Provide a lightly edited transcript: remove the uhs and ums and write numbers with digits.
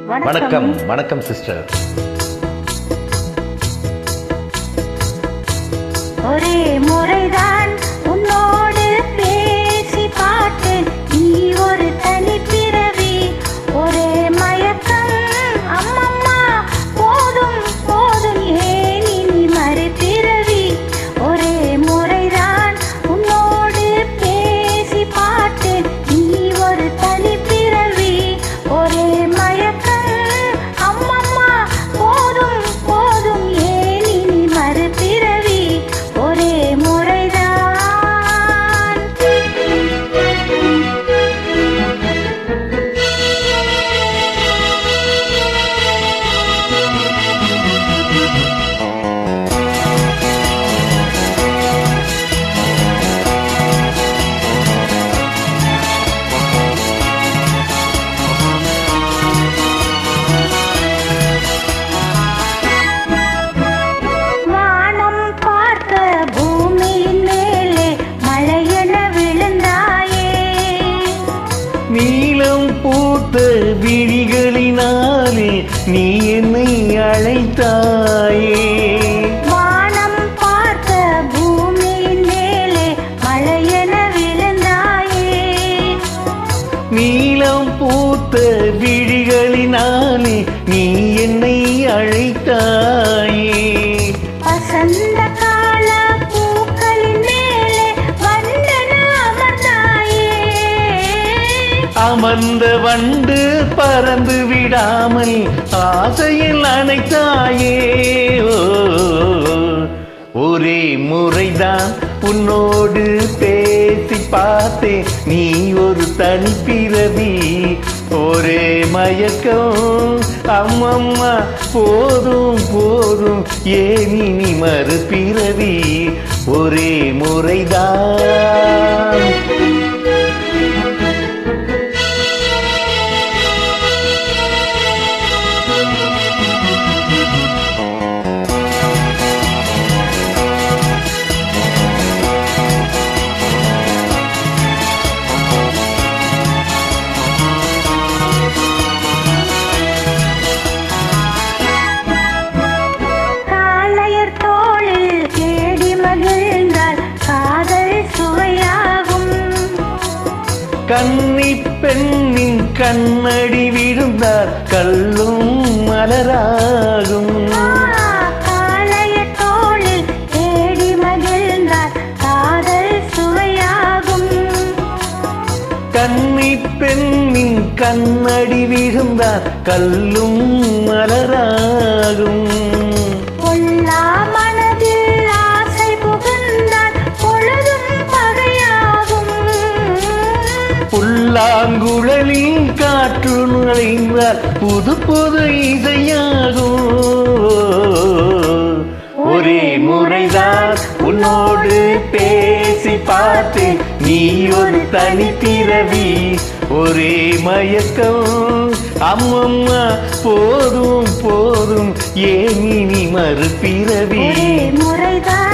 வணக்கம் வணக்கம் சிஸ்டர். ஒரே முறைதான் உன்னோடு பேசி பார்த்தேன், நீ ஒரு தனி பிறவி, ஒரே மயக்கம் அம்மம்மா, போதும் போதும் ஏன் இனி மறுபிறவி. ஒரே முறைதான் உன்னோடு பேசி பார்த்தேன், நீ ஒரு தனி பிறவி, ஒரே மயக்கம் அம்மம்மா, போதும் போதும் ஏன் இனி மறுபிறவி. ஒரே முறைதான். வானம் பார்த்த பூமியின் மேலே மழையென விழுந்தாயே, நீலம் பூத்த விழிகளினாலே நீ என்னை அழைத்தாயே. வானம் பார்த்த பூமியின் மேலே மழையென விழுந்தாயே, நீலம் பூத்த விழிகளினாலே நீ என்னை அழைத்தாயே. வசந்த கால பூக்களின் மேலே வந்தென அமர்ந்தாயே, அமர்ந்த வண்டு பறந்து விடாமல் ஆசையில் அணைத்தாயே. ஓ, ஒரே முறைதான் உன்னோடு பேசி பார்த்தேன், நீ ஒரு தனி பிறவி, ஒரே மயக்கம் அம்மம்மா, போதும் போதும் ஏன் இனி மறுபிறவி. ஒரே முறைதான். காளையர் தோளில் தேடி மகிழ்ந்தால் காதல் சுவையாகும், கன்னி பெண்ணின் கண்ணடி விழுந்தார் கல்லும் மலராகும். காளையர் தோளில் தேடி மகிழ்ந்தால் காதல் சுவையாகும், கன்னி பெண்ணின் கண்ணடி விழுந்தார் கல்லும் மலராகும். பொல்லா மனதில் ஆசை புகுந்தால் பொழுதும் பகையாகும், புல்லாங்குழலில் காற்று நுழைந்தார் புது புது இசையாகும். ஒரே முறைதான் உன்னோடு பேசி பார்த்தேன், நீ ஒரு தனி பிறவி, ஒரே மயக்கம் அம்மம்மா, போதும் போதும் ஏன் இனி மறுபிறவி. ஒரே முறைதான்.